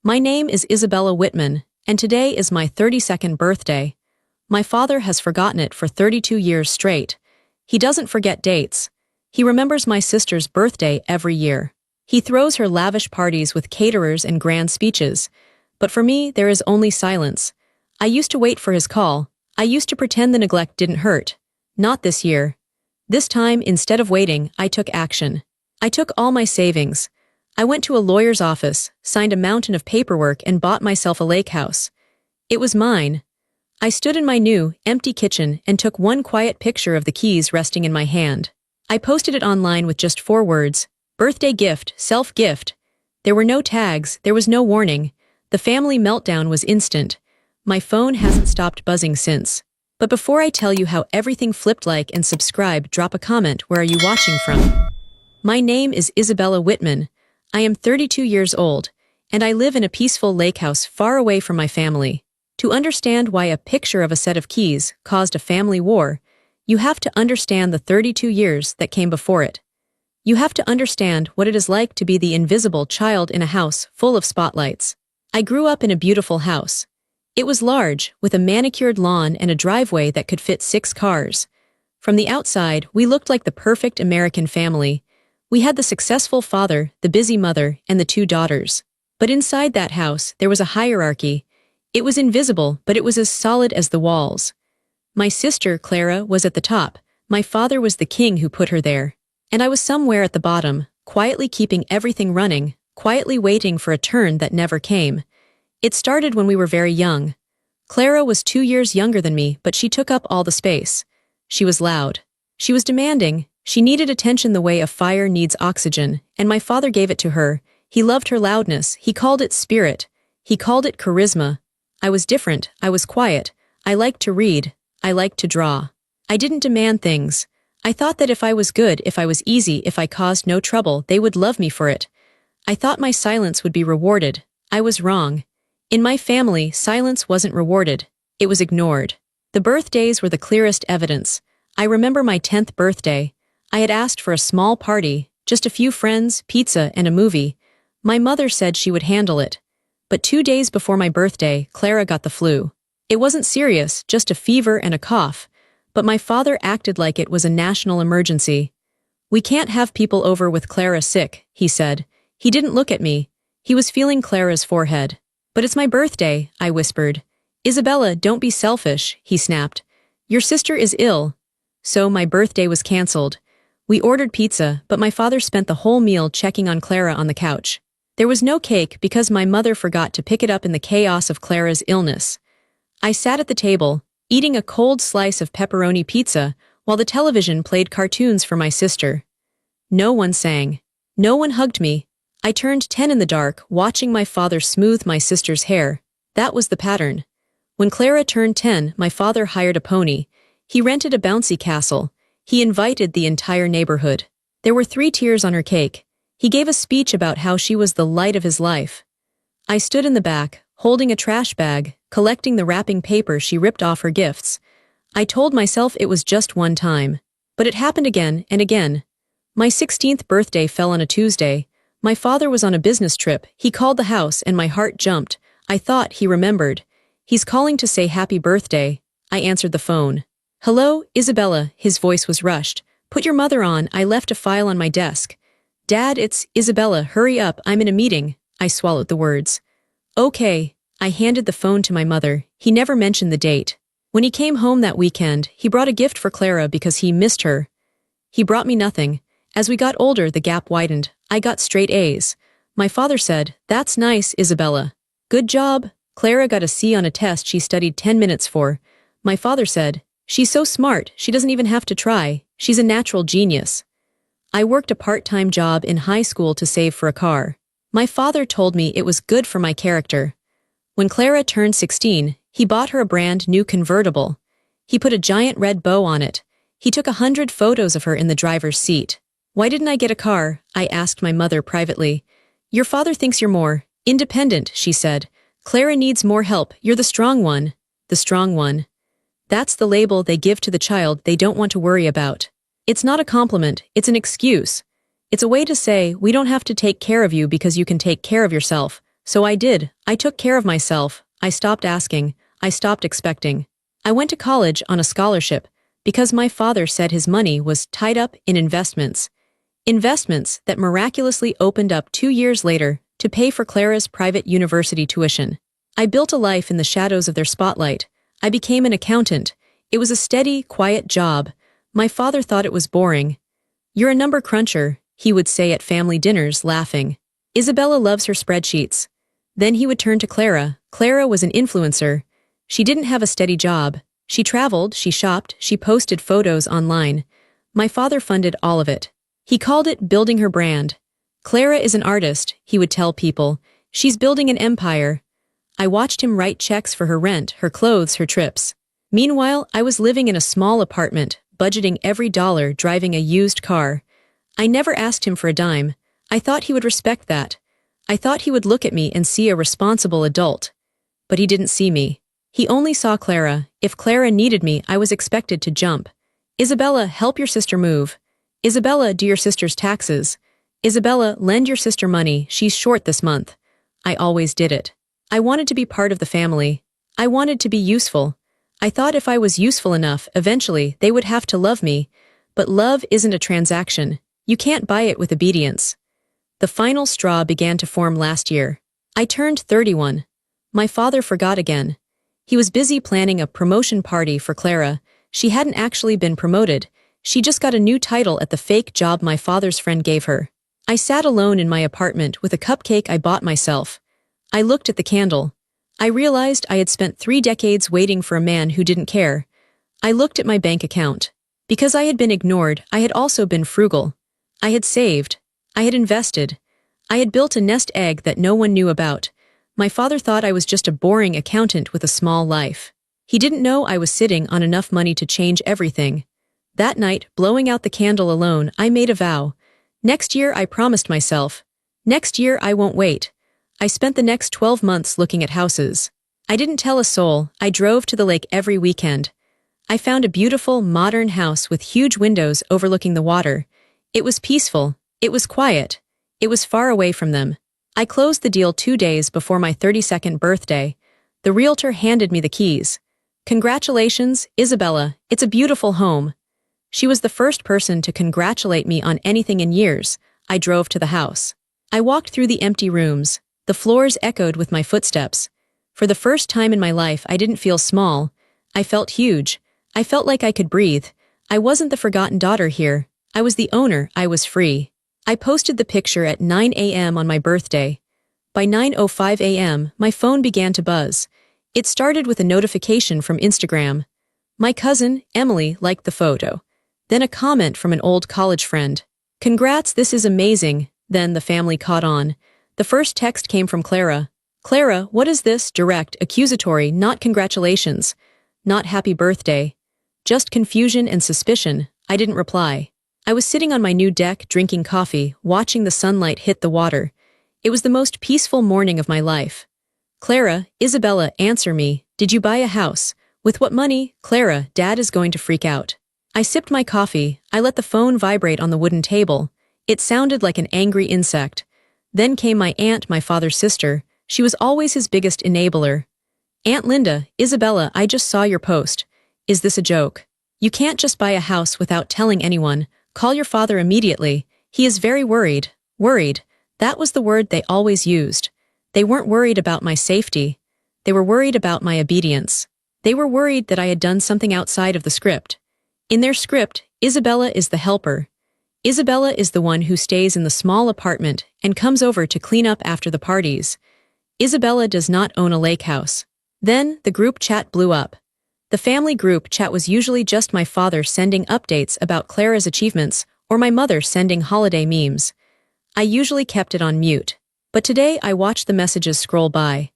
My name is Isabella Whitman, and today is my 32nd birthday. My father has forgotten it for 32 years straight. He doesn't forget dates. He remembers my sister's birthday every year. He throws her lavish parties with caterers and grand speeches. But for me, there is only silence. I used to wait for his call. I used to pretend the neglect didn't hurt. Not this year. This time, instead of waiting, I took action. I took all my savings. I went to a lawyer's office, signed a mountain of paperwork, and bought myself a lake house. It was mine. I stood in my new, empty kitchen and took one quiet picture of the keys resting in my hand. I posted it online with just 4 words: birthday gift, self-gift. There were no tags, there was no warning. The family meltdown was instant. My phone hasn't stopped buzzing since. But before I tell you how everything flipped, like and subscribe, drop a comment. Where are you watching from? My name is Isabella Whitman. I am 32 years old, and I live in a peaceful lake house far away from my family. To understand why a picture of a set of keys caused a family war, you have to understand the 32 years that came before it. You have to understand what it is like to be the invisible child in a house full of spotlights. I grew up in a beautiful house. It was large, with a manicured lawn and a driveway that could fit 6 cars. From the outside, we looked like the perfect American family. We had the successful father, the busy mother, and the 2 daughters. But inside that house, there was a hierarchy. It was invisible, but it was as solid as the walls. My sister, Clara, was at the top. My father was the king who put her there. And I was somewhere at the bottom, quietly keeping everything running, quietly waiting for a turn that never came. It started when we were very young. Clara was 2 years younger than me, but she took up all the space. She was loud. She was demanding. She needed attention the way a fire needs oxygen, and my father gave it to her. He loved her loudness. He called it spirit. He called it charisma. I was different. I was quiet. I liked to read. I liked to draw. I didn't demand things. I thought that if I was good, if I was easy, if I caused no trouble, they would love me for it. I thought my silence would be rewarded. I was wrong. In my family, silence wasn't rewarded. It was ignored. The birthdays were the clearest evidence. I remember my 10th birthday. I had asked for a small party, just a few friends, pizza, and a movie. My mother said she would handle it. But 2 days before my birthday, Clara got the flu. It wasn't serious, just a fever and a cough. But my father acted like it was a national emergency. "We can't have people over with Clara sick," he said. He didn't look at me. He was feeling Clara's forehead. "But it's my birthday," I whispered. "Isabella, don't be selfish," he snapped. "Your sister is ill." So my birthday was cancelled. We ordered pizza, but my father spent the whole meal checking on Clara on the couch. There was no cake because my mother forgot to pick it up in the chaos of Clara's illness. I sat at the table, eating a cold slice of pepperoni pizza, while the television played cartoons for my sister. No one sang. No one hugged me. I turned 10 in the dark, watching my father smooth my sister's hair. That was the pattern. When Clara turned 10, my father hired a pony. He rented a bouncy castle. He invited the entire neighborhood. There were 3 tiers on her cake. He gave a speech about how she was the light of his life. I stood in the back, holding a trash bag, collecting the wrapping paper she ripped off her gifts. I told myself it was just one time. But it happened again and again. My 16th birthday fell on a Tuesday. My father was on a business trip. He called the house and my heart jumped. I thought he remembered. "He's calling to say happy birthday." I answered the phone. "Hello, Isabella," his voice was rushed. "Put your mother on, I left a file on my desk." "Dad, it's Isabella, hurry up, I'm in a meeting." I swallowed the words. "Okay." I handed the phone to my mother. He never mentioned the date. When he came home that weekend, he brought a gift for Clara because he missed her. He brought me nothing. As we got older, the gap widened. I got straight A's. My father said, "That's nice, Isabella. Good job." Clara got a C on a test she studied 10 minutes for. My father said, "She's so smart, she doesn't even have to try. She's a natural genius." I worked a part-time job in high school to save for a car. My father told me it was good for my character. When Clara turned 16, he bought her a brand new convertible. He put a giant red bow on it. He took 100 photos of her in the driver's seat. "Why didn't I get a car?" I asked my mother privately. "Your father thinks you're more independent," she said. "Clara needs more help. You're the strong one." The strong one. That's the label they give to the child they don't want to worry about. It's not a compliment, it's an excuse. It's a way to say, we don't have to take care of you because you can take care of yourself. So I did. I took care of myself. I stopped asking. I stopped expecting. I went to college on a scholarship because my father said his money was tied up in investments. Investments that miraculously opened up 2 years later to pay for Clara's private university tuition. I built a life in the shadows of their spotlight. I became an accountant. It was a steady, quiet job. My father thought it was boring. "You're a number cruncher," he would say at family dinners, laughing. "Isabella loves her spreadsheets." Then he would turn to Clara. Clara was an influencer. She didn't have a steady job. She traveled, she shopped, she posted photos online. My father funded all of it. He called it building her brand. "Clara is an artist," he would tell people. "She's building an empire." I watched him write checks for her rent, her clothes, her trips. Meanwhile, I was living in a small apartment, budgeting every dollar, driving a used car. I never asked him for a dime. I thought he would respect that. I thought he would look at me and see a responsible adult. But he didn't see me. He only saw Clara. If Clara needed me, I was expected to jump. "Isabella, help your sister move. Isabella, do your sister's taxes. Isabella, lend your sister money, she's short this month." I always did it. I wanted to be part of the family. I wanted to be useful. I thought if I was useful enough, eventually they would have to love me. But love isn't a transaction. You can't buy it with obedience. The final straw began to form last year. I turned 31. My father forgot again. He was busy planning a promotion party for Clara. She hadn't actually been promoted. She just got a new title at the fake job my father's friend gave her. I sat alone in my apartment with a cupcake I bought myself. I looked at the candle. I realized I had spent 3 decades waiting for a man who didn't care. I looked at my bank account. Because I had been ignored, I had also been frugal. I had saved. I had invested. I had built a nest egg that no one knew about. My father thought I was just a boring accountant with a small life. He didn't know I was sitting on enough money to change everything. That night, blowing out the candle alone, I made a vow. Next year, I promised myself. Next year, I won't wait. I spent the next 12 months looking at houses. I didn't tell a soul. I drove to the lake every weekend. I found a beautiful, modern house with huge windows overlooking the water. It was peaceful. It was quiet. It was far away from them. I closed the deal 2 days before my 32nd birthday. The realtor handed me the keys. "Congratulations, Isabella. It's a beautiful home." She was the first person to congratulate me on anything in years. I drove to the house. I walked through the empty rooms. The floors echoed with my footsteps. For the first time in my life, I didn't feel small. I felt huge. I felt like I could breathe. I wasn't the forgotten daughter here. I was the owner. I was free. I posted the picture at 9 a.m. on my birthday. By 9:05 a.m., my phone began to buzz. It started with a notification from Instagram. My cousin, Emily, liked the photo. Then a comment from an old college friend. "Congrats, this is amazing." Then the family caught on. The first text came from Clara. "Clara, what is this?" Direct, accusatory, not congratulations. Not happy birthday. Just confusion and suspicion. I didn't reply. I was sitting on my new deck, drinking coffee, watching the sunlight hit the water. It was the most peaceful morning of my life. "Clara, Isabella, answer me. Did you buy a house? With what money?" "Clara, Dad is going to freak out." I sipped my coffee. I let the phone vibrate on the wooden table. It sounded like an angry insect. Then came my aunt, my father's sister. She was always his biggest enabler. "Aunt Linda, Isabella, I just saw your post. Is this a joke? You can't just buy a house without telling anyone. Call your father immediately. He is very worried." Worried. That was the word they always used. They weren't worried about my safety. They were worried about my obedience. They were worried that I had done something outside of the script. In their script, Isabella is the helper. Isabella is the one who stays in the small apartment and comes over to clean up after the parties. Isabella does not own a lake house. Then, the group chat blew up. The family group chat was usually just my father sending updates about Clara's achievements or my mother sending holiday memes. I usually kept it on mute. But today I watched the messages scroll by.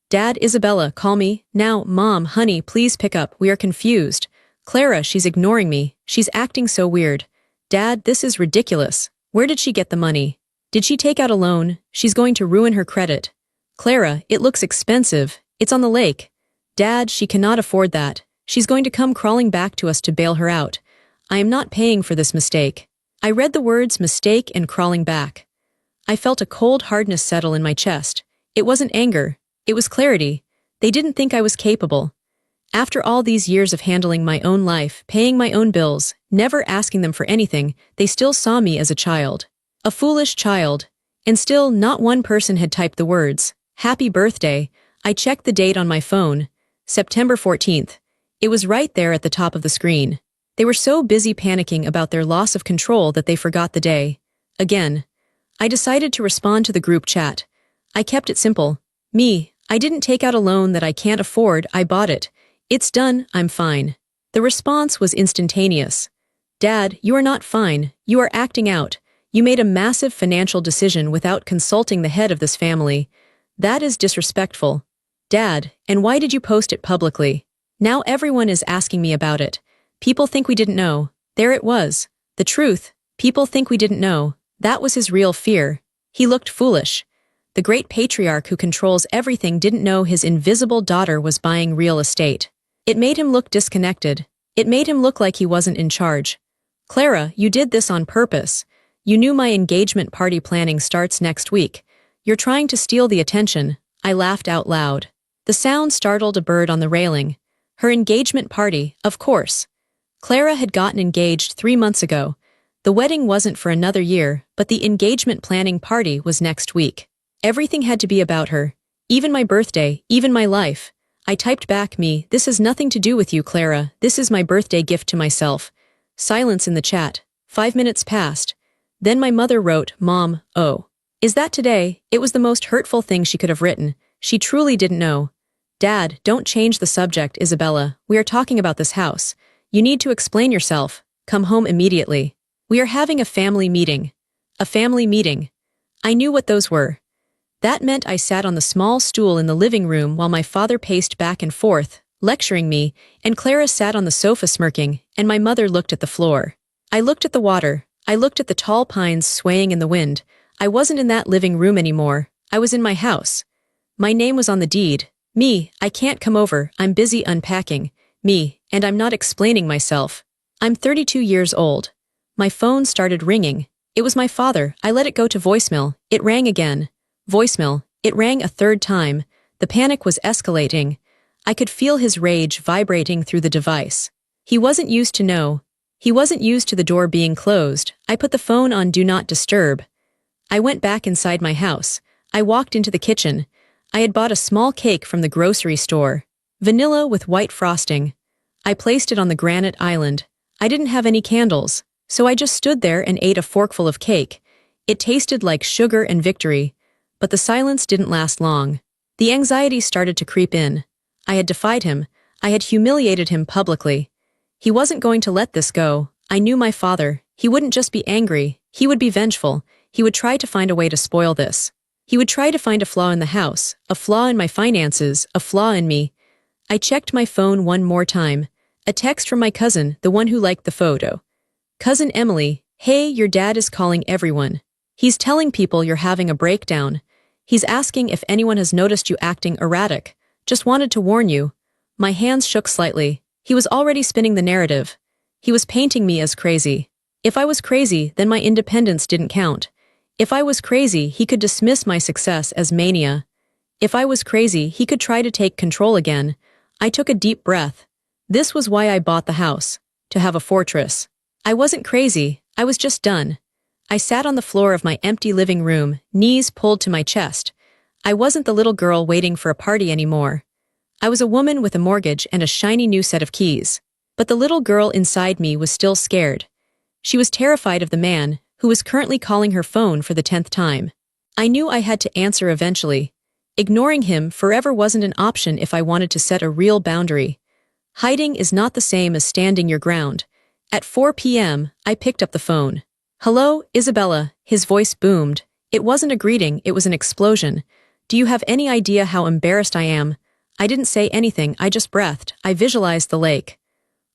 "Dad, Isabella, call me. Now, Mom, honey, please pick up. We are confused. Clara, she's ignoring me. She's acting so weird. Dad, this is ridiculous. Where did she get the money? Did she take out a loan? She's going to ruin her credit. Clara, it looks expensive. It's on the lake. Dad, she cannot afford that. She's going to come crawling back to us to bail her out. I am not paying for this mistake." I read the words mistake and crawling back. I felt a cold hardness settle in my chest. It wasn't anger. It was clarity. They didn't think I was capable. After all these years of handling my own life, paying my own bills, never asking them for anything, they still saw me as a child. A foolish child. And still, not one person had typed the words, "Happy birthday." I checked the date on my phone. September 14th. It was right there at the top of the screen. They were so busy panicking about their loss of control that they forgot the day. Again. I decided to respond to the group chat. I kept it simple. Me, I didn't take out a loan that I can't afford, I bought it. It's done, I'm fine. The response was instantaneous. Dad, you are not fine, you are acting out. You made a massive financial decision without consulting the head of this family. That is disrespectful. Dad, and why did you post it publicly? Now everyone is asking me about it. People think we didn't know. There it was. The truth. People think we didn't know. That was his real fear. He looked foolish. The great patriarch who controls everything didn't know his invisible daughter was buying real estate. It made him look disconnected. It made him look like he wasn't in charge. Clara, you did this on purpose. You knew my engagement party planning starts next week. You're trying to steal the attention. I laughed out loud. The sound startled a bird on the railing. Her engagement party, of course. Clara had gotten engaged 3 months ago. The wedding wasn't for another year, but the engagement planning party was next week. Everything had to be about her. Even my birthday, even my life. I typed back me, "This has nothing to do with you, Clara. This is my birthday gift to myself." Silence in the chat. 5 minutes passed. Then my mother wrote, "Mom, oh. Is that today?" It was the most hurtful thing she could have written. She truly didn't know. Dad, don't change the subject, Isabella. We are talking about this house. You need to explain yourself. Come home immediately. We are having a family meeting. A family meeting. I knew what those were. That meant I sat on the small stool in the living room while my father paced back and forth, lecturing me, and Clara sat on the sofa smirking, and my mother looked at the floor. I looked at the water. I looked at the tall pines swaying in the wind. I wasn't in that living room anymore. I was in my house. My name was on the deed. Me, I can't come over, I'm busy unpacking. Me, and I'm not explaining myself. I'm 32 years old. My phone started ringing. It was my father. I let it go to voicemail. It rang again. Voicemail. It rang a third time. The panic was escalating. I could feel his rage vibrating through the device. He wasn't used to no. He wasn't used to the door being closed. I put the phone on Do Not Disturb. I went back inside my house. I walked into the kitchen. I had bought a small cake from the grocery store. Vanilla with white frosting. I placed it on the granite island. I didn't have any candles, so I just stood there and ate a forkful of cake. It tasted like sugar and victory. But the silence didn't last long. The anxiety started to creep in. I had defied him. I had humiliated him publicly. He wasn't going to let this go. I knew my father. He wouldn't just be angry. He would be vengeful. He would try to find a way to spoil this. He would try to find a flaw in the house, a flaw in my finances, a flaw in me. I checked my phone one more time. A text from my cousin, the one who liked the photo. Cousin Emily, hey, your dad is calling everyone. He's telling people you're having a breakdown. He's asking if anyone has noticed you acting erratic. Just wanted to warn you. My hands shook slightly. He was already spinning the narrative. He was painting me as crazy. If I was crazy, then my independence didn't count. If I was crazy, he could dismiss my success as mania. If I was crazy, he could try to take control again. I took a deep breath. This was why I bought the house. To have a fortress. I wasn't crazy. I was just done. I sat on the floor of my empty living room, knees pulled to my chest. I wasn't the little girl waiting for a party anymore. I was a woman with a mortgage and a shiny new set of keys. But the little girl inside me was still scared. She was terrified of the man, who was currently calling her phone for the 10th time. I knew I had to answer eventually. Ignoring him forever wasn't an option if I wanted to set a real boundary. Hiding is not the same as standing your ground. At 4 p.m., I picked up the phone. Hello, Isabella, his voice boomed. It wasn't a greeting, it was an explosion. Do you have any idea how embarrassed I am? I didn't say anything, I just breathed. I visualized the lake.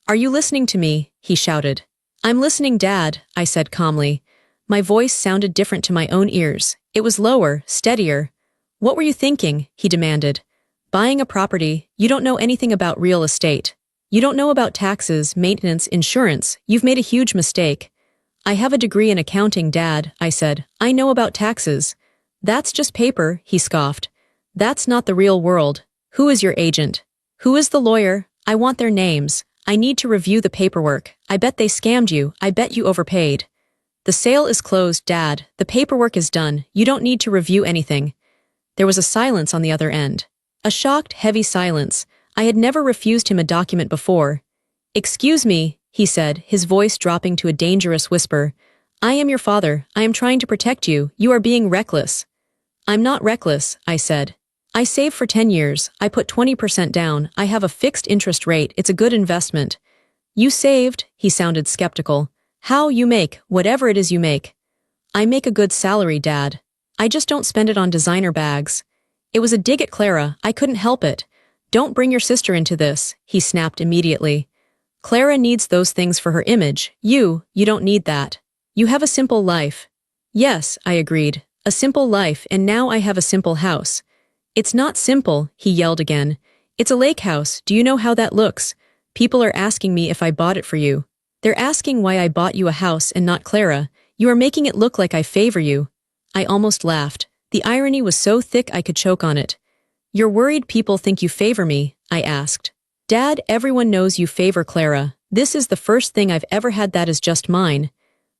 Are you listening to me? He shouted. I'm listening, Dad, I said calmly. My voice sounded different to my own ears. It was lower, steadier. What were you thinking? He demanded. Buying a property, you don't know anything about real estate. You don't know about taxes, maintenance, insurance. You've made a huge mistake. I have a degree in accounting, Dad, I said. I know about taxes. That's just paper, he scoffed. That's not the real world. Who is your agent? Who is the lawyer? I want their names. I need to review the paperwork. I bet they scammed you. I bet you overpaid. The sale is closed, Dad. The paperwork is done. You don't need to review anything. There was a silence on the other end. A shocked, heavy silence. I had never refused him a document before. Excuse me, he said, his voice dropping to a dangerous whisper. I am your father. I am trying to protect you. You are being reckless. I'm not reckless, I said. I saved for 10 years. I put 20% down. I have a fixed interest rate. It's a good investment. You saved, he sounded skeptical. How you make, whatever it is you make. I make a good salary, Dad. I just don't spend it on designer bags. It was a dig at Clara. I couldn't help it. Don't bring your sister into this, he snapped immediately. Clara needs those things for her image. You don't need that. You have a simple life. Yes, I agreed. A simple life, and now I have a simple house. It's not simple, he yelled again. It's a lake house. Do you know how that looks? People are asking me if I bought it for you. They're asking why I bought you a house and not Clara. You are making it look like I favor you. I almost laughed. The irony was so thick I could choke on it. You're worried people think you favor me, I asked. Dad, everyone knows you favor Clara. This is the first thing I've ever had that is just mine.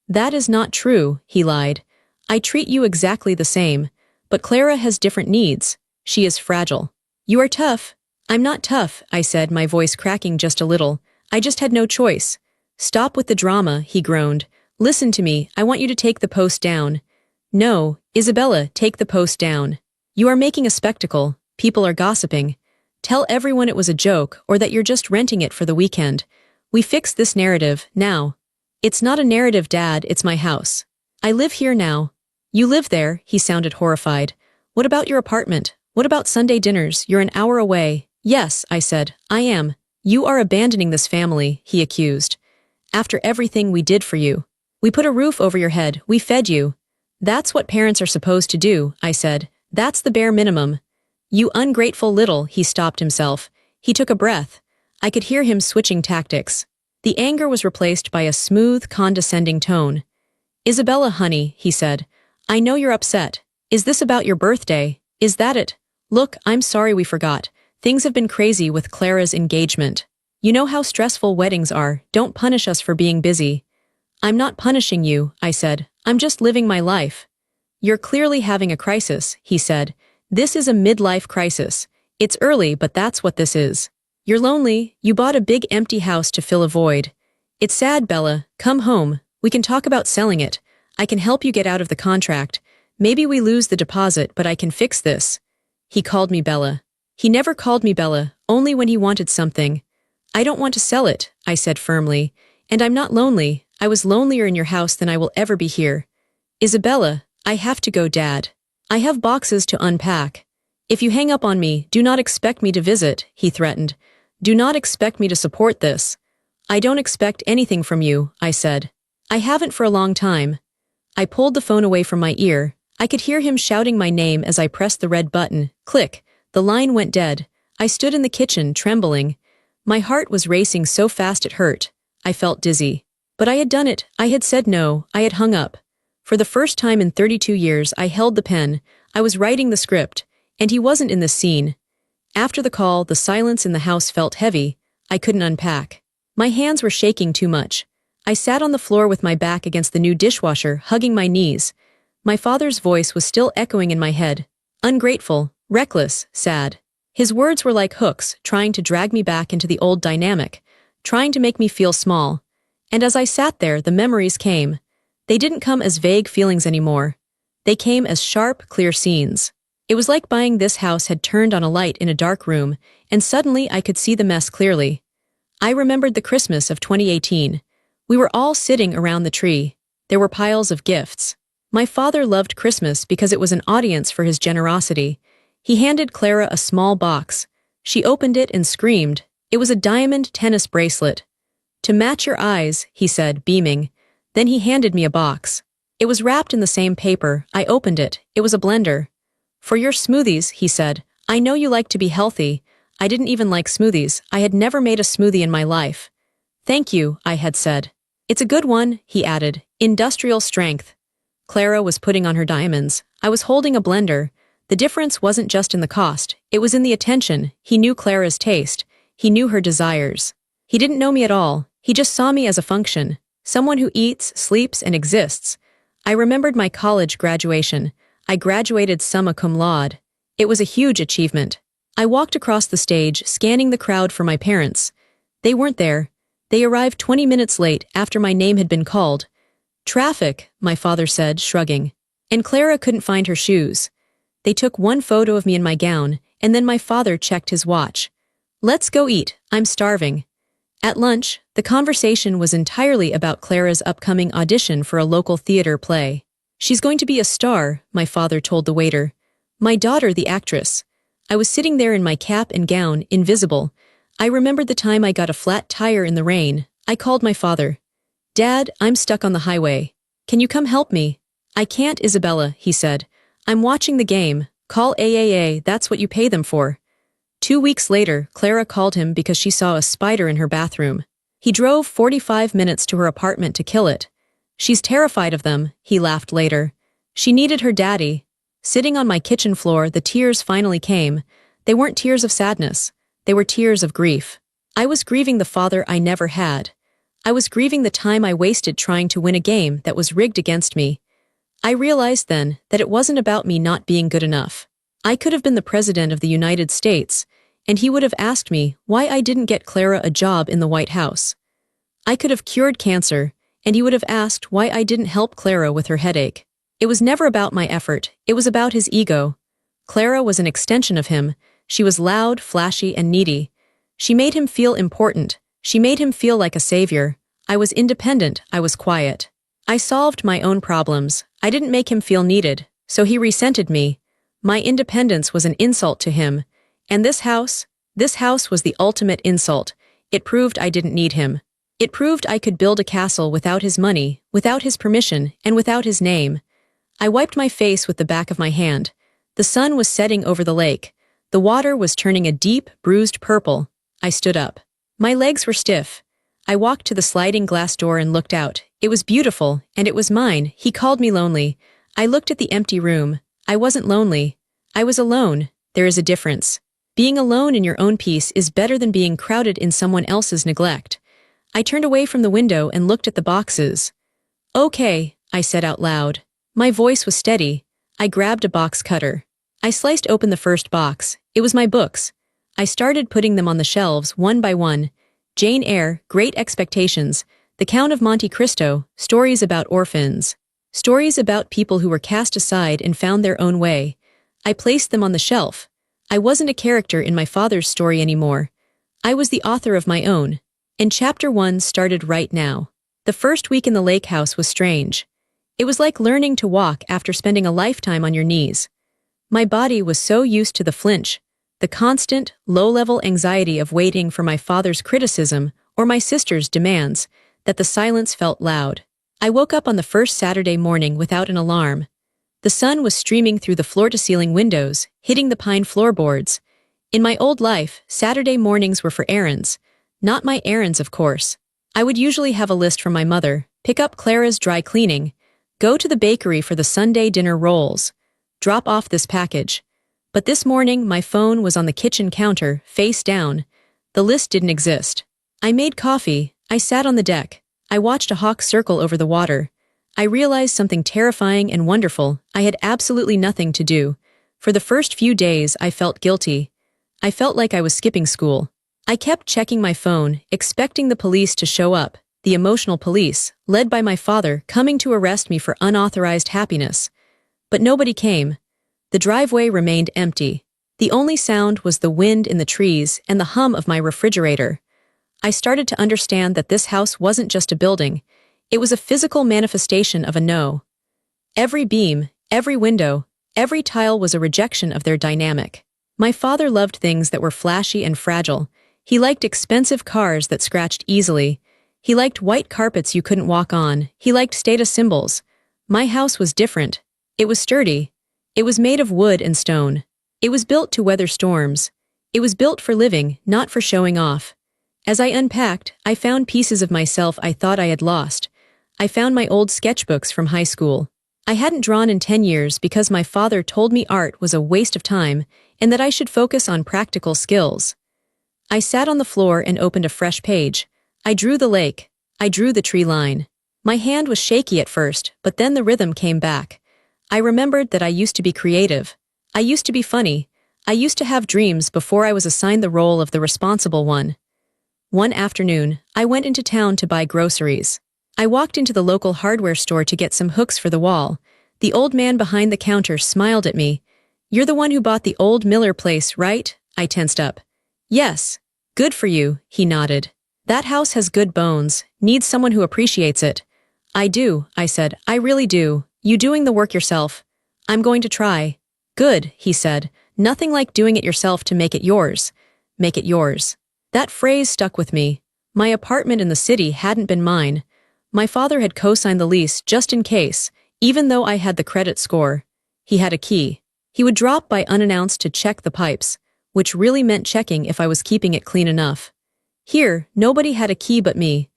That is not true, he lied. I treat you exactly the same. But Clara has different needs. She is fragile. You are tough. I'm not tough, I said, my voice cracking just a little. I just had no choice. Stop with the drama, he groaned. Listen to me, I want you to take the post down. No, Isabella, take the post down. You are making a spectacle. People are gossiping. Tell everyone it was a joke or that you're just renting it for the weekend. We fix this narrative, now. It's not a narrative, Dad, it's my house. I live here now. You live there, he sounded horrified. What about your apartment? What about Sunday dinners? You're an hour away. Yes, I said, I am. You are abandoning this family, he accused. After everything we did for you. We put a roof over your head, we fed you. That's what parents are supposed to do, I said. That's the bare minimum. You ungrateful little, he stopped himself. He took a breath. I could hear him switching tactics. The anger was replaced by a smooth, condescending tone. Isabella, honey, he said. I know you're upset. Is this about your birthday? Is that it? Look, I'm sorry we forgot. Things have been crazy with Clara's engagement. You know how stressful weddings are. Don't punish us for being busy. I'm not punishing you, I said. I'm just living my life. You're clearly having a crisis, he said. This is a midlife crisis. It's early, but that's what this is. You're lonely. You bought a big empty house to fill a void. It's sad, Bella. Come home. We can talk about selling it. I can help you get out of the contract. Maybe we lose the deposit, but I can fix this. He called me Bella. He never called me Bella, only when he wanted something. I don't want to sell it, I said firmly. And I'm not lonely. I was lonelier in your house than I will ever be here. Isabella, I have to go, Dad. I have boxes to unpack. If you hang up on me, do not expect me to visit, he threatened. Do not expect me to support this. I don't expect anything from you, I said. I haven't for a long time. I pulled the phone away from my ear. I could hear him shouting my name as I pressed the red button. Click. The line went dead. I stood in the kitchen, trembling. My heart was racing so fast it hurt. I felt dizzy. But I had done it. I had said no. I had hung up. For the first time in 32 years, I held the pen. I was writing the script. And he wasn't in this scene. After the call, the silence in the house felt heavy. I couldn't unpack. My hands were shaking too much. I sat on the floor with my back against the new dishwasher, hugging my knees. My father's voice was still echoing in my head. Ungrateful, reckless, sad. His words were like hooks, trying to drag me back into the old dynamic, trying to make me feel small. And as I sat there, the memories came. They didn't come as vague feelings anymore. They came as sharp, clear scenes. It was like buying this house had turned on a light in a dark room, and suddenly I could see the mess clearly. I remembered the Christmas of 2018. We were all sitting around the tree. There were piles of gifts. My father loved Christmas because it was an audience for his generosity. He handed Clara a small box. She opened it and screamed. It was a diamond tennis bracelet. To match your eyes, he said, beaming. Then he handed me a box. It was wrapped in the same paper. I opened it. It was a blender. For your smoothies, he said. I know you like to be healthy. I didn't even like smoothies. I had never made a smoothie in my life. Thank you, I had said. It's a good one, he added. Industrial strength. Clara was putting on her diamonds. I was holding a blender. The difference wasn't just in the cost, it was in the attention. He knew Clara's taste. He knew her desires. He didn't know me at all, he just saw me as a function, someone who eats, sleeps, and exists. I remembered my college graduation. I graduated summa cum laude. It was a huge achievement. I walked across the stage, scanning the crowd for my parents. They weren't there. They arrived 20 minutes late after my name had been called. Traffic, my father said, shrugging. And Clara couldn't find her shoes. They took one photo of me in my gown, and then my father checked his watch. Let's go eat, I'm starving. At lunch, the conversation was entirely about Clara's upcoming audition for a local theater play. She's going to be a star, my father told the waiter. My daughter, the actress. I was sitting there in my cap and gown, invisible. I remembered the time I got a flat tire in the rain. I called my father. Dad, I'm stuck on the highway. Can you come help me? I can't, Isabella, he said. I'm watching the game. Call AAA, that's what you pay them for. 2 weeks later, Clara called him because she saw a spider in her bathroom. He drove 45 minutes to her apartment to kill it. She's terrified of them, he laughed later. She needed her daddy. Sitting on my kitchen floor, the tears finally came. They weren't tears of sadness. They were tears of grief. I was grieving the father I never had. I was grieving the time I wasted trying to win a game that was rigged against me. I realized then that it wasn't about me not being good enough. I could have been the president of the United States, and he would have asked me why I didn't get Clara a job in the White House. I could have cured cancer, and he would have asked why I didn't help Clara with her headache. It was never about my effort, it was about his ego. Clara was an extension of him. She was loud, flashy, and needy. She made him feel important. She made him feel like a savior. I was independent, I was quiet. I solved my own problems. I didn't make him feel needed, so he resented me. My independence was an insult to him. And this house was the ultimate insult. It proved I didn't need him. It proved I could build a castle without his money, without his permission, and without his name. I wiped my face with the back of my hand. The sun was setting over the lake. The water was turning a deep, bruised purple. I stood up. My legs were stiff. I walked to the sliding glass door and looked out. It was beautiful, and it was mine. He called me lonely. I looked at the empty room. I wasn't lonely. I was alone. There is a difference. Being alone in your own peace is better than being crowded in someone else's neglect. I turned away from the window and looked at the boxes. Okay, I said out loud. My voice was steady. I grabbed a box cutter. I sliced open the first box. It was my books. I started putting them on the shelves one by one. Jane Eyre, Great Expectations, The Count of Monte Cristo, stories about orphans. Stories about people who were cast aside and found their own way. I placed them on the shelf. I wasn't a character in my father's story anymore. I was the author of my own. And chapter 1 started right now. The first week in the lake house was strange. It was like learning to walk after spending a lifetime on your knees. My body was so used to the flinch, the constant, low-level anxiety of waiting for my father's criticism or my sister's demands, that the silence felt loud. I woke up on the first Saturday morning without an alarm. The sun was streaming through the floor-to-ceiling windows, hitting the pine floorboards. In my old life, Saturday mornings were for errands. Not my errands, of course. I would usually have a list from my mother, pick up Clara's dry cleaning, go to the bakery for the Sunday dinner rolls, drop off this package. But this morning, my phone was on the kitchen counter, face down. The list didn't exist. I made coffee. I sat on the deck. I watched a hawk circle over the water. I realized something terrifying and wonderful. I had absolutely nothing to do. For the first few days, I felt guilty. I felt like I was skipping school. I kept checking my phone, expecting the police to show up, the emotional police, led by my father, coming to arrest me for unauthorized happiness. But nobody came. The driveway remained empty. The only sound was the wind in the trees and the hum of my refrigerator. I started to understand that this house wasn't just a building. It was a physical manifestation of a no. Every beam, every window, every tile was a rejection of their dynamic. My father loved things that were flashy and fragile. He liked expensive cars that scratched easily. He liked white carpets you couldn't walk on. He liked status symbols. My house was different. It was sturdy. It was made of wood and stone. It was built to weather storms. It was built for living, not for showing off. As I unpacked, I found pieces of myself I thought I had lost. I found my old sketchbooks from high school. I hadn't drawn in 10 years because my father told me art was a waste of time and that I should focus on practical skills. I sat on the floor and opened a fresh page. I drew the lake. I drew the tree line. My hand was shaky at first, but then the rhythm came back. I remembered that I used to be creative. I used to be funny. I used to have dreams before I was assigned the role of the responsible one. One afternoon, I went into town to buy groceries. I walked into the local hardware store to get some hooks for the wall. The old man behind the counter smiled at me. "You're the one who bought the old Miller place, right?" I tensed up. "Yes. Good for you," he nodded. "That house has good bones, needs someone who appreciates it." "I do," I said. "I really do. You doing the work yourself?" "I'm going to try." "Good," he said. "Nothing like doing it yourself to make it yours." Make it yours. That phrase stuck with me. My apartment in the city hadn't been mine. My father had co-signed the lease just in case, even though I had the credit score. He had a key. He would drop by unannounced to check the pipes, which really meant checking if I was keeping it clean enough. Here, nobody had a key but me.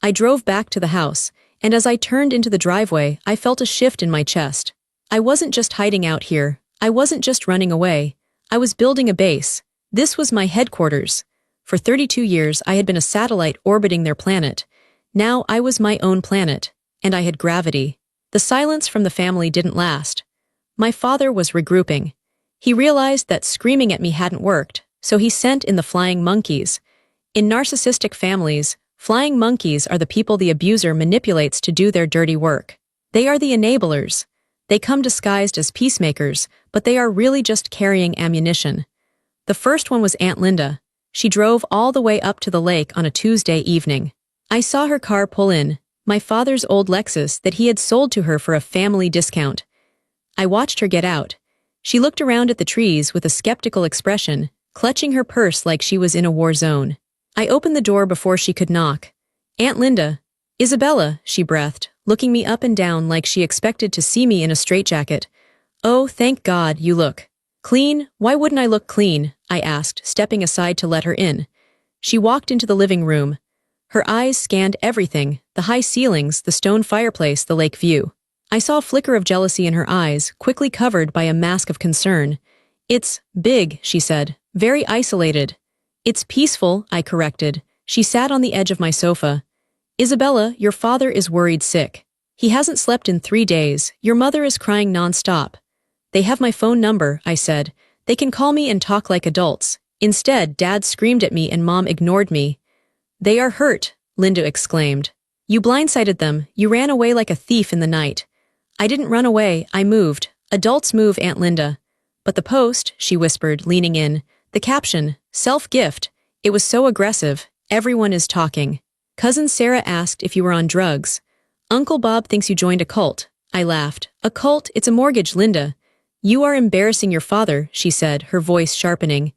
I drove back to the house, and as I turned into the driveway, I felt a shift in my chest. I wasn't just hiding out here. I wasn't just running away. I was building a base. This was my headquarters. For 32 years, I had been a satellite orbiting their planet. Now I was my own planet, and I had gravity. The silence from the family didn't last. My father was regrouping. He realized that screaming at me hadn't worked, so he sent in the flying monkeys. In narcissistic families, flying monkeys are the people the abuser manipulates to do their dirty work. They are the enablers. They come disguised as peacemakers, but they are really just carrying ammunition. The first one was Aunt Linda. She drove all the way up to the lake on a Tuesday evening. I saw her car pull in, my father's old Lexus that he had sold to her for a family discount. I watched her get out. She looked around at the trees with a skeptical expression, clutching her purse like she was in a war zone. I opened the door before she could knock. "Aunt Linda." "Isabella," she breathed, looking me up and down like she expected to see me in a straitjacket. "Oh, thank God, you look clean." "Why wouldn't I look clean?" I asked, stepping aside to let her in. She walked into the living room. Her eyes scanned everything, the high ceilings, the stone fireplace, the lake view. I saw a flicker of jealousy in her eyes, quickly covered by a mask of concern. "It's big," she said. "Very isolated." "It's peaceful," I corrected. She sat on the edge of my sofa. "Isabella, your father is worried sick. He hasn't slept in 3 days. Your mother is crying nonstop." "They have my phone number," I said. "They can call me and talk like adults." Instead, Dad screamed at me and Mom ignored me. "They are hurt," Linda exclaimed. "You blindsided them. You ran away like a thief in the night." "I didn't run away, I moved. Adults move, Aunt Linda." "But the post," she whispered, leaning in. "The caption, self-gift. It was so aggressive. Everyone is talking. Cousin Sarah asked if you were on drugs. Uncle Bob thinks you joined a cult." I laughed. "A cult? It's a mortgage, Linda." "You are embarrassing your father," she said, her voice sharpening.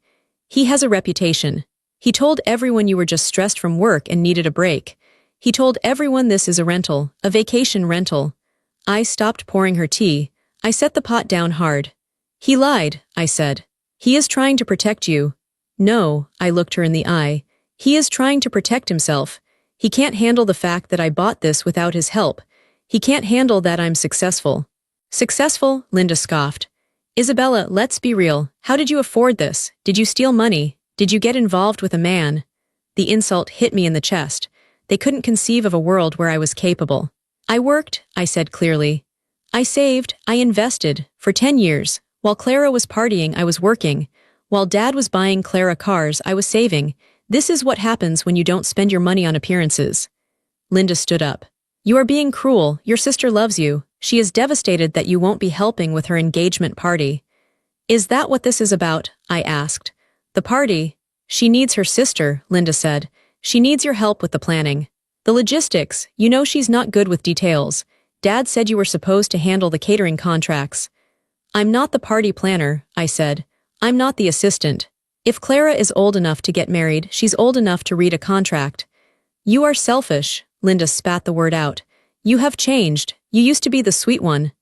"He has a reputation. He told everyone you were just stressed from work and needed a break. He told everyone this is a rental, a vacation rental." I stopped pouring her tea. I set the pot down hard. "He lied," I said. "He is trying to protect you." "No," I looked her in the eye. "He is trying to protect himself. He can't handle the fact that I bought this without his help. He can't handle that I'm successful." "Successful?" Linda scoffed. "Isabella, let's be real. How did you afford this? Did you steal money? Did you get involved with a man?" The insult hit me in the chest. They couldn't conceive of a world where I was capable. "I worked," I said clearly. "I saved, I invested, for 10 years. While Clara was partying, I was working. While Dad was buying Clara cars, I was saving. This is what happens when you don't spend your money on appearances." Linda stood up. "You are being cruel. Your sister loves you. She is devastated that you won't be helping with her engagement party." "Is that what this is about?" I asked. "The party? She needs her sister," Linda said. "She needs your help with the planning. The logistics, you know she's not good with details. Dad said you were supposed to handle the catering contracts." "I'm not the party planner," I said. "I'm not the assistant. If Clara is old enough to get married, she's old enough to read a contract." "You are selfish," Linda spat the word out. "You have changed. You used to be the sweet one."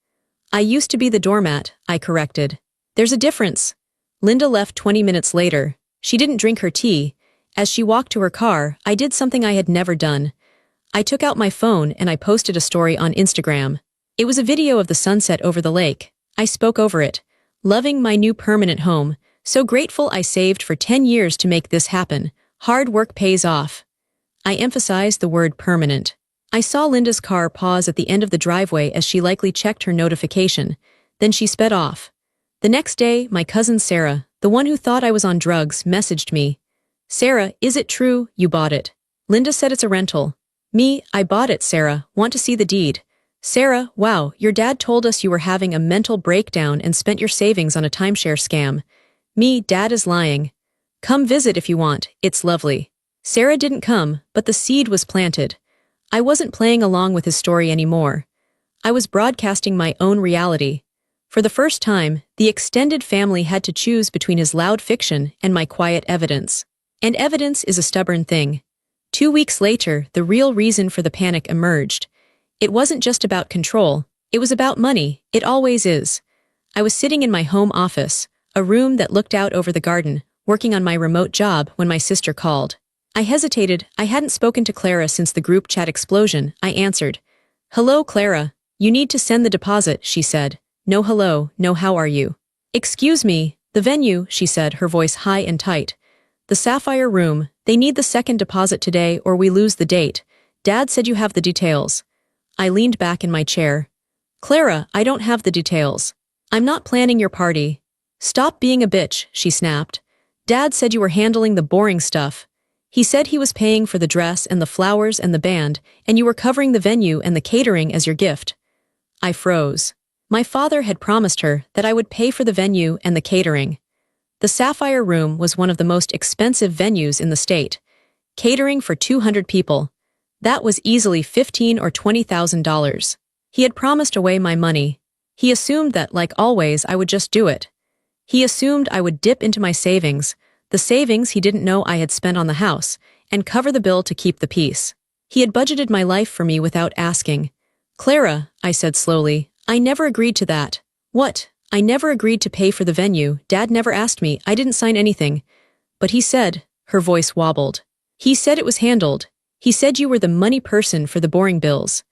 "I used to be the doormat," I corrected. "There's a difference." Linda left 20 minutes later. She didn't drink her tea. As she walked to her car, I did something I had never done. I took out my phone and I posted a story on Instagram. It was a video of the sunset over the lake. I spoke over it. Loving my new permanent home. So grateful I saved for 10 years to make this happen. Hard work pays off. I emphasized the word permanent. I saw Linda's car pause at the end of the driveway as she likely checked her notification. Then she sped off. The next day, my cousin Sarah, the one who thought I was on drugs, messaged me. Sarah, is it true you bought it? Linda said it's a rental. Me, I bought it, Sarah. Want to see the deed? Sarah, wow, your dad told us you were having a mental breakdown and spent your savings on a timeshare scam. Me, Dad is lying. Come visit if you want, it's lovely. Sarah didn't come, but the seed was planted. I wasn't playing along with his story anymore. I was broadcasting my own reality. For the first time, the extended family had to choose between his loud fiction and my quiet evidence. And evidence is a stubborn thing. 2 weeks later, the real reason for the panic emerged. It wasn't just about control, it was about money, it always is. I was sitting in my home office, a room that looked out over the garden, working on my remote job when my sister called. I hesitated. I hadn't spoken to Clara since the group chat explosion. I answered. Hello, Clara. You need to send the deposit, she said. No hello, no how are you? Excuse me, the venue, she said, her voice high and tight. The Sapphire Room, they need the second deposit today or we lose the date. Dad said you have the details. I leaned back in my chair. Clara, I don't have the details. I'm not planning your party. Stop being a bitch, she snapped. Dad said you were handling the boring stuff. He said he was paying for the dress and the flowers and the band, and you were covering the venue and the catering as your gift. I froze. My father had promised her that I would pay for the venue and the catering. The Sapphire Room was one of the most expensive venues in the state. Catering for 200 people. That was easily $15,000 or $20,000. He had promised away my money. He assumed that, like always, I would just do it. He assumed I would dip into my savings, the savings he didn't know I had spent on the house, and cover the bill to keep the peace. He had budgeted my life for me without asking. Clara, I said slowly, I never agreed to that. What? I never agreed to pay for the venue. Dad never asked me. I didn't sign anything. But he said, her voice wobbled. He said it was handled. He said you were the money person for the boring bills.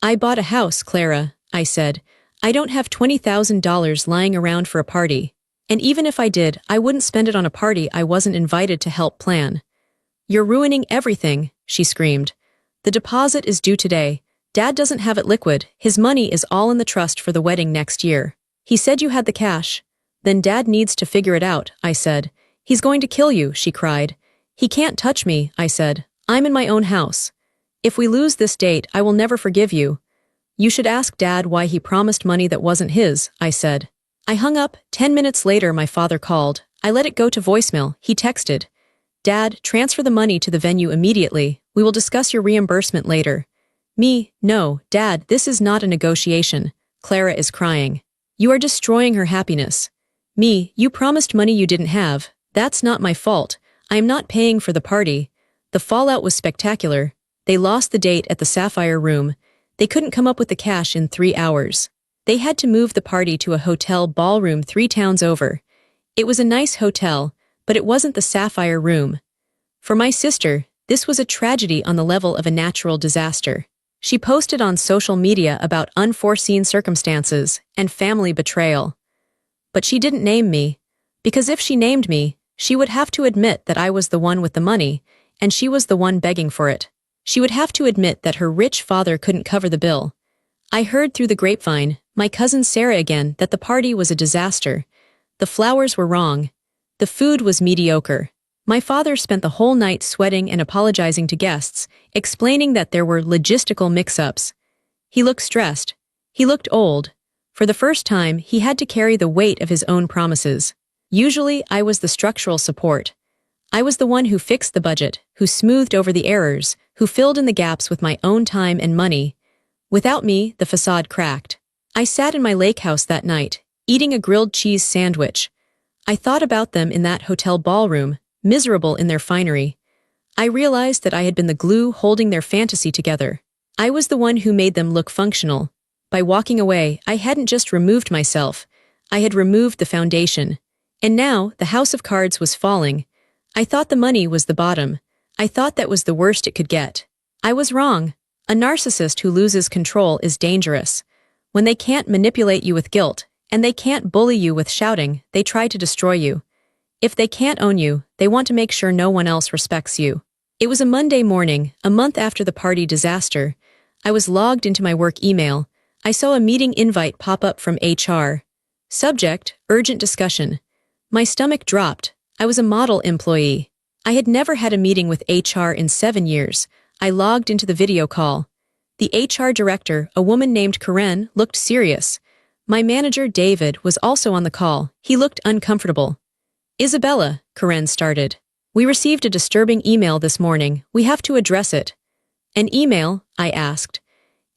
I bought a house, Clara, I said. I don't have $20,000 lying around for a party. And even if I did, I wouldn't spend it on a party I wasn't invited to help plan. You're ruining everything, she screamed. The deposit is due today. Dad doesn't have it liquid. His money is all in the trust for the wedding next year. He said you had the cash. Then Dad needs to figure it out, I said. He's going to kill you, she cried. He can't touch me, I said. I'm in my own house. If we lose this date, I will never forgive you. You should ask Dad why he promised money that wasn't his, I said. I hung up. 10 minutes later, my father called. I let it go to voicemail. He texted. Dad, transfer the money to the venue immediately. We will discuss your reimbursement later. Me, no, Dad, this is not a negotiation. Clara is crying. You are destroying her happiness. Me, you promised money you didn't have. That's not my fault. I am not paying for the party. The fallout was spectacular. They lost the date at the Sapphire Room. They couldn't come up with the cash in 3 hours. They had to move the party to a hotel ballroom 3 towns over. It was a nice hotel, but it wasn't the Sapphire Room. For my sister, this was a tragedy on the level of a natural disaster. She posted on social media about unforeseen circumstances and family betrayal. But she didn't name me, because if she named me, she would have to admit that I was the one with the money, and she was the one begging for it. She would have to admit that her rich father couldn't cover the bill. I heard through the grapevine, my cousin Sarah again, that the party was a disaster. The flowers were wrong. The food was mediocre. My father spent the whole night sweating and apologizing to guests, explaining that there were logistical mix-ups. He looked stressed. He looked old. For the first time, he had to carry the weight of his own promises. Usually, I was the structural support. I was the one who fixed the budget, who smoothed over the errors, who filled in the gaps with my own time and money. Without me, the facade cracked. I sat in my lake house that night, eating a grilled cheese sandwich. I thought about them in that hotel ballroom, miserable in their finery. I realized that I had been the glue holding their fantasy together. I was the one who made them look functional. By walking away, I hadn't just removed myself. I had removed the foundation. And now, the house of cards was falling. I thought the money was the bottom. I thought that was the worst it could get. I was wrong. A narcissist who loses control is dangerous. When they can't manipulate you with guilt, and they can't bully you with shouting, they try to destroy you. If they can't own you, they want to make sure no one else respects you. It was a Monday morning, a month after the party disaster. I was logged into my work email. I saw a meeting invite pop up from HR. Subject, urgent discussion. My stomach dropped. I was a model employee. I had never had a meeting with HR in 7 years. I logged into the video call. The HR director, a woman named Karen, looked serious. My manager, David, was also on the call. He looked uncomfortable. Isabella, Karen started. We received a disturbing email this morning. We have to address it. An email? I asked.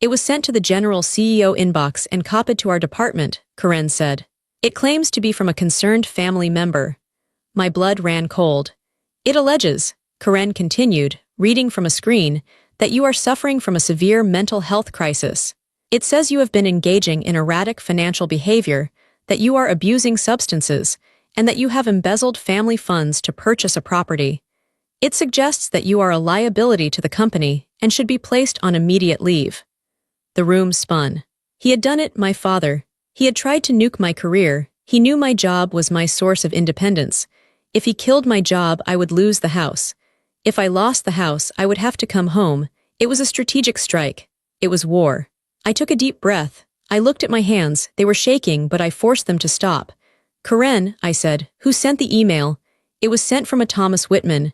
It was sent to the general CEO inbox and copied to our department, Karen said. It claims to be from a concerned family member. My blood ran cold. It alleges, Karen continued, reading from a screen, that you are suffering from a severe mental health crisis. It says you have been engaging in erratic financial behavior, that you are abusing substances, and that you have embezzled family funds to purchase a property. It suggests that you are a liability to the company and should be placed on immediate leave. The room spun. He had done it, my father. He had tried to nuke my career. He knew my job was my source of independence. If he killed my job, I would lose the house. If I lost the house, I would have to come home. It was a strategic strike. It was war. I took a deep breath. I looked at my hands. They were shaking, but I forced them to stop. Karen, I said, who sent the email? It was sent from a Thomas Whitman.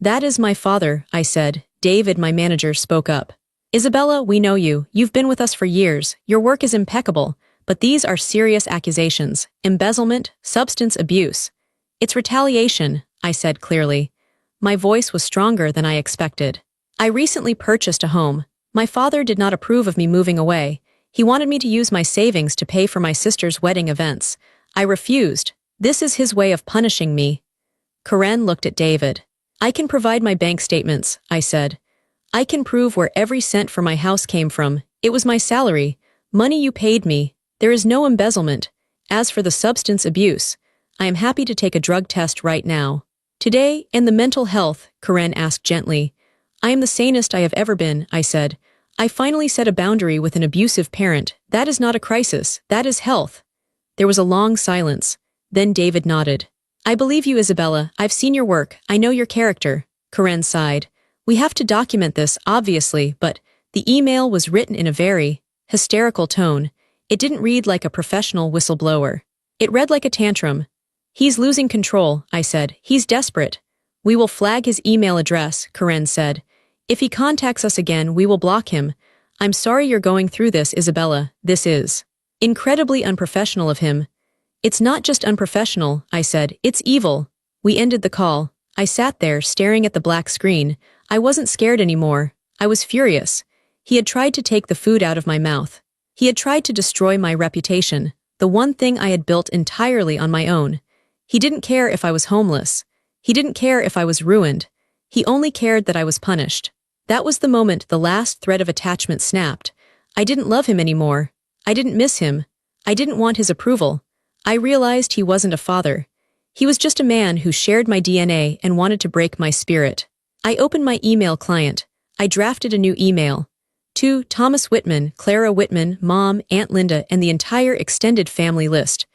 That is my father, I said. David, my manager, spoke up. Isabella, we know you. You've been with us for years. Your work is impeccable. But these are serious accusations. Embezzlement, substance abuse. It's retaliation, I said clearly. My voice was stronger than I expected. I recently purchased a home. My father did not approve of me moving away. He wanted me to use my savings to pay for my sister's wedding events. I refused. This is his way of punishing me. Karen looked at David. I can provide my bank statements, I said. I can prove where every cent for my house came from. It was my salary. Money you paid me. There is no embezzlement. As for the substance abuse, I am happy to take a drug test right now. Today, and the mental health, Karen asked gently. I am the sanest I have ever been, I said. I finally set a boundary with an abusive parent. That is not a crisis. That is health. There was a long silence. Then David nodded. I believe you, Isabella. I've seen your work. I know your character. Karen sighed. We have to document this, obviously, but the email was written in a very hysterical tone. It didn't read like a professional whistleblower. It read like a tantrum. He's losing control, I said. He's desperate. We will flag his email address, Karen said. If he contacts us again, we will block him. I'm sorry you're going through this, Isabella. This is incredibly unprofessional of him. It's not just unprofessional, I said. It's evil. We ended the call. I sat there, staring at the black screen. I wasn't scared anymore. I was furious. He had tried to take the food out of my mouth. He had tried to destroy my reputation, the one thing I had built entirely on my own. He didn't care if I was homeless. He didn't care if I was ruined. He only cared that I was punished. That was the moment the last thread of attachment snapped. I didn't love him anymore. I didn't miss him. I didn't want his approval. I realized he wasn't a father. He was just a man who shared my DNA and wanted to break my spirit. I opened my email client. I drafted a new email. To Thomas Whitman, Clara Whitman, Mom, Aunt Linda, and the entire extended family list.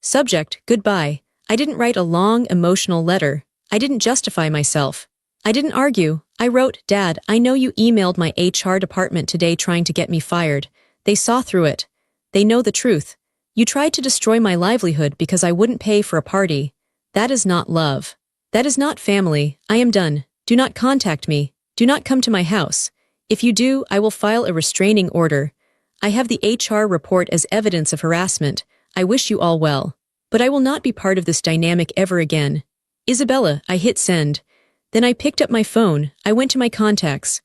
Subject, goodbye. I didn't write a long, emotional letter. I didn't justify myself. I didn't argue. I wrote, Dad, I know you emailed my HR department today trying to get me fired. They saw through it. They know the truth. You tried to destroy my livelihood because I wouldn't pay for a party. That is not love. That is not family. I am done. Do not contact me. Do not come to my house. If you do, I will file a restraining order. I have the HR report as evidence of harassment. I wish you all well. But I will not be part of this dynamic ever again. Isabella, I hit send. Then I picked up my phone. I went to my contacts.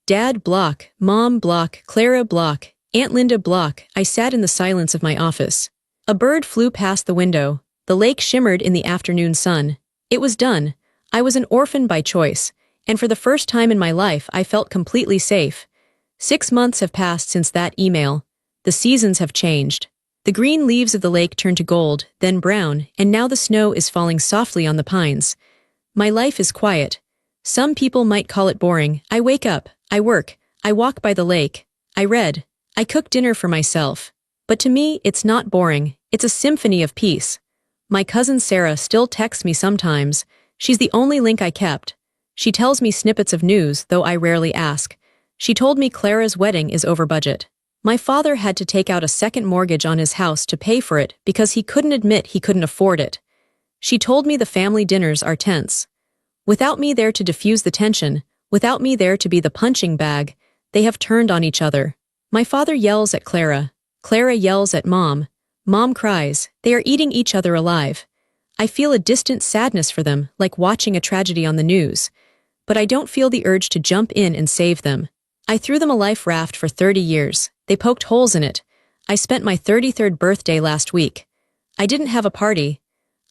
Dad, block. Mom, block. Clara, block. Aunt Linda, block. I sat in the silence of my office. A bird flew past the window. The lake shimmered in the afternoon sun. It was done. I was an orphan by choice, and for the first time in my life I felt completely safe. 6 months have passed since that email. The seasons have changed. The green leaves of the lake turned to gold, then brown, and now the snow is falling softly on the pines. My life is quiet. Some people might call it boring. I wake up, I work, I walk by the lake, I read, I cook dinner for myself. But to me, it's not boring. It's a symphony of peace. My cousin Sarah still texts me sometimes. She's the only link I kept. She tells me snippets of news, though I rarely ask. She told me Clara's wedding is over budget. My father had to take out a second mortgage on his house to pay for it because he couldn't admit he couldn't afford it. She told me the family dinners are tense. Without me there to diffuse the tension, without me there to be the punching bag, they have turned on each other. My father yells at Clara. Clara yells at Mom. Mom cries. They are eating each other alive. I feel a distant sadness for them, like watching a tragedy on the news. But I don't feel the urge to jump in and save them. I threw them a life raft for 30 years. They poked holes in it. I spent my 33rd birthday last week. I didn't have a party.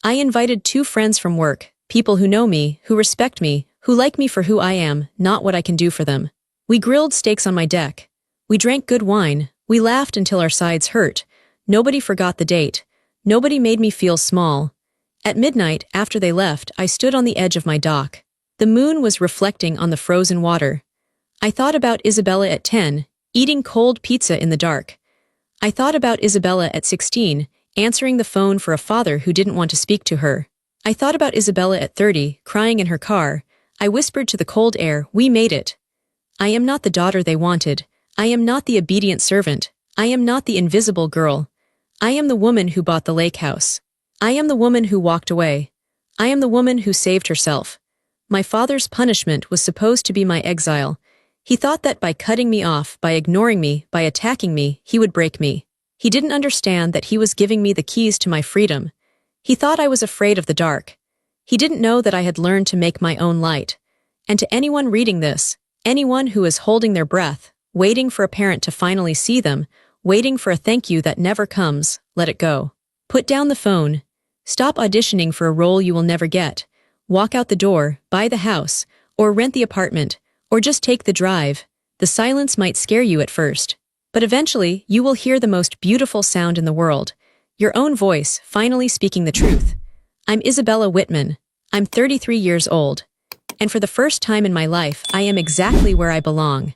I invited 2 friends from work, people who know me, who respect me, who like me for who I am, not what I can do for them. We grilled steaks on my deck. We drank good wine. We laughed until our sides hurt. Nobody forgot the date. Nobody made me feel small. At midnight, after they left, I stood on the edge of my dock. The moon was reflecting on the frozen water. I thought about Isabella at 10, eating cold pizza in the dark. I thought about Isabella at 16, answering the phone for a father who didn't want to speak to her. I thought about Isabella at 30, crying in her car. I whispered to the cold air, "We made it." I am not the daughter they wanted. I am not the obedient servant. I am not the invisible girl. I am the woman who bought the lake house. I am the woman who walked away. I am the woman who saved herself. My father's punishment was supposed to be my exile. He thought that by cutting me off, by ignoring me, by attacking me, he would break me. He didn't understand that he was giving me the keys to my freedom. He thought I was afraid of the dark. He didn't know that I had learned to make my own light. And to anyone reading this, anyone who is holding their breath, waiting for a parent to finally see them, waiting for a thank you that never comes, let it go. Put down the phone. Stop auditioning for a role you will never get. Walk out the door, buy the house, or rent the apartment, or just take the drive. The silence might scare you at first, but eventually you will hear the most beautiful sound in the world, your own voice finally speaking the truth. I'm Isabella Whitman. I'm 33 years old. And for the first time in my life, I am exactly where I belong.